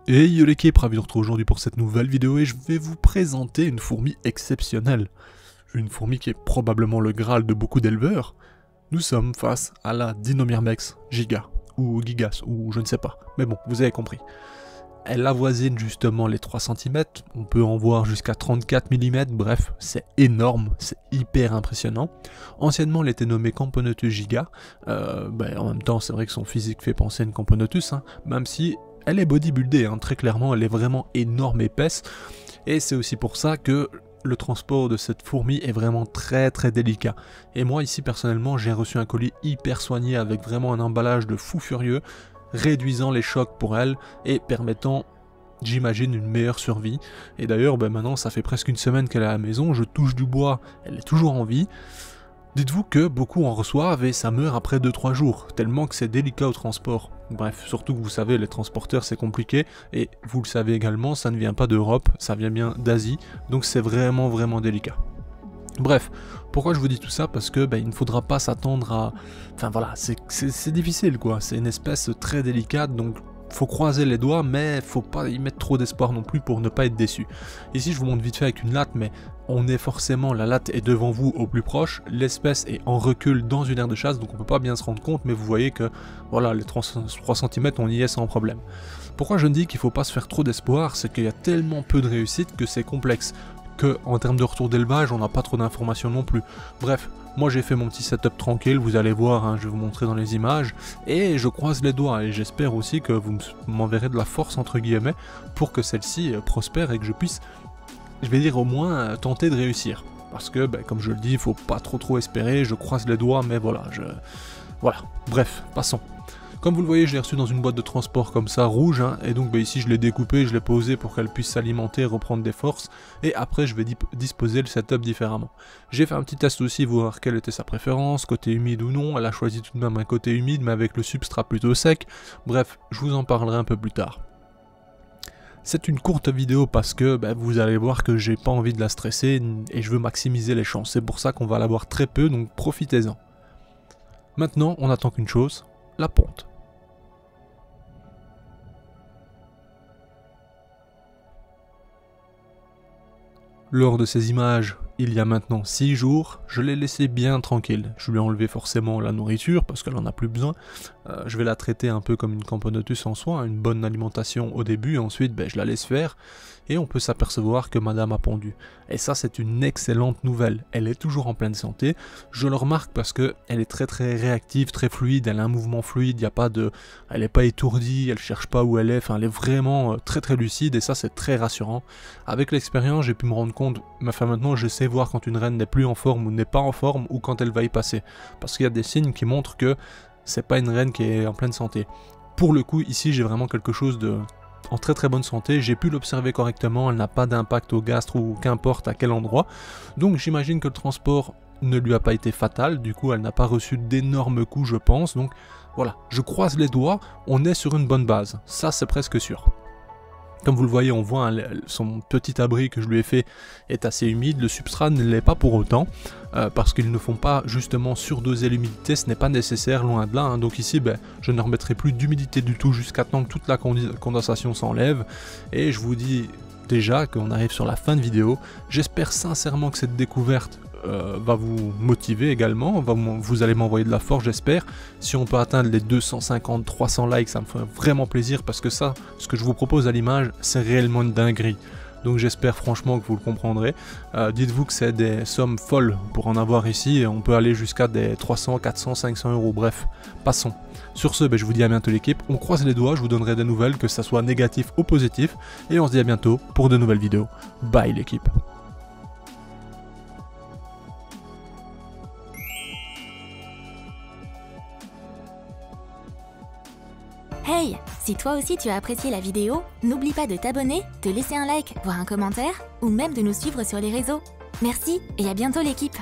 Et yo l'équipe, ravi de vous retrouver aujourd'hui pour cette nouvelle vidéo et je vais vous présenter une fourmi exceptionnelle. Une fourmi qui est probablement le Graal de beaucoup d'éleveurs. Nous sommes face à la Dinomyrmex giga, ou gigas, ou je ne sais pas. Mais bon, vous avez compris. Elle avoisine justement les 3 cm, on peut en voir jusqu'à 34 mm, bref, c'est énorme, c'est hyper impressionnant. Anciennement, elle était nommée Camponotus giga, en même temps, c'est vrai que son physique fait penser à une Camponotus, même si elle est bodybuildée, très clairement, elle est vraiment énorme, épaisse, et c'est aussi pour ça que le transport de cette fourmi est vraiment très délicat. Et moi ici personnellement, j'ai reçu un colis hyper soigné avec vraiment un emballage de fou furieux, réduisant les chocs pour elle et permettant, j'imagine, une meilleure survie. Et d'ailleurs, maintenant ça fait presque une semaine qu'elle est à la maison, je touche du bois, elle est toujours en vie. Dites-vous que beaucoup en reçoivent et ça meurt après 2-3 jours, tellement que c'est délicat au transport. Bref, surtout que vous savez, les transporteurs c'est compliqué, et vous le savez également, ça ne vient pas d'Europe, ça vient bien d'Asie, donc c'est vraiment délicat. Bref, pourquoi je vous dis tout ça? Parce que il ne faudra pas s'attendre à... Enfin voilà, c'est difficile quoi, c'est une espèce très délicate, donc faut croiser les doigts, mais faut pas y mettre trop d'espoir non plus pour ne pas être déçu. Ici je vous montre vite fait avec une latte, mais on est forcément, la latte est devant vous au plus proche, l'espèce est en recul dans une aire de chasse, donc on peut pas bien se rendre compte, mais vous voyez que voilà, les 3 cm on y est sans problème. Pourquoi je dis qu'il faut pas se faire trop d'espoir, c'est qu'il y a tellement peu de réussite que c'est complexe, que en termes de retour d'élevage on n'a pas trop d'informations non plus. Bref, moi j'ai fait mon petit setup tranquille, vous allez voir, je vais vous montrer dans les images, et je croise les doigts, et j'espère aussi que vous m'enverrez de la force entre guillemets, pour que celle-ci prospère et que je puisse, je vais dire au moins, tenter de réussir. Parce que, comme je le dis, il faut pas trop espérer, je croise les doigts, mais voilà, Voilà, bref, passons. Comme vous le voyez, je l'ai reçu dans une boîte de transport comme ça, rouge, et donc ici je l'ai découpé, je l'ai posé pour qu'elle puisse s'alimenter et reprendre des forces, et après je vais disposer le setup différemment. J'ai fait un petit test aussi, voir quelle était sa préférence, côté humide ou non, elle a choisi tout de même un côté humide, mais avec le substrat plutôt sec, bref, je vous en parlerai un peu plus tard. C'est une courte vidéo parce que vous allez voir que j'ai pas envie de la stresser, et je veux maximiser les chances, c'est pour ça qu'on va la voir très peu, donc profitez-en. Maintenant, on attend qu'une chose, la ponte. Lors de ces images, il y a maintenant 6 jours, je l'ai laissé bien tranquille. Je lui ai enlevé forcément la nourriture parce qu'elle en a plus besoin. Je vais la traiter un peu comme une Camponotus en soi, une bonne alimentation au début et ensuite je la laisse faire. Et on peut s'apercevoir que madame a pondu. Et ça c'est une excellente nouvelle. Elle est toujours en pleine santé. Je le remarque parce que elle est très réactive, très fluide. Elle a un mouvement fluide, y a pas de... elle n'est pas étourdie, elle cherche pas où elle est. Enfin, elle est vraiment très lucide et ça c'est très rassurant. Avec l'expérience, j'ai pu me rendre compte, maintenant je sais voir quand une reine n'est plus en forme ou n'est pas en forme ou quand elle va y passer. Parce qu'il y a des signes qui montrent que c'est pas une reine qui est en pleine santé. Pour le coup, ici j'ai vraiment quelque chose de... en très bonne santé, j'ai pu l'observer correctement, elle n'a pas d'impact au gastre ou qu'importe à quel endroit, donc j'imagine que le transport ne lui a pas été fatal, du coup elle n'a pas reçu d'énormes coups je pense, donc voilà, je croise les doigts, on est sur une bonne base, ça c'est presque sûr. Comme vous le voyez, on voit son petit abri que je lui ai fait est assez humide, le substrat ne l'est pas pour autant, parce qu'ils ne font pas justement surdoser l'humidité, ce n'est pas nécessaire, loin de là, donc ici je ne remettrai plus d'humidité du tout jusqu'à temps que toute la condensation s'enlève, et je vous dis déjà qu'on arrive sur la fin de vidéo, j'espère sincèrement que cette découverte va vous motiver également, vous allez m'envoyer de la force j'espère. Si on peut atteindre les 250-300 likes, ça me ferait vraiment plaisir parce que ça, ce que je vous propose à l'image, c'est réellement une dinguerie. Donc j'espère franchement que vous le comprendrez. Dites-vous que c'est des sommes folles pour en avoir ici, et on peut aller jusqu'à des 300, 400, 500 euros, bref, passons. Sur ce, je vous dis à bientôt l'équipe, on croise les doigts, je vous donnerai des nouvelles, que ça soit négatif ou positif, et on se dit à bientôt pour de nouvelles vidéos. Bye l'équipe. Hey, si toi aussi tu as apprécié la vidéo, n'oublie pas de t'abonner, de laisser un like, voire un commentaire, ou même de nous suivre sur les réseaux. Merci et à bientôt l'équipe.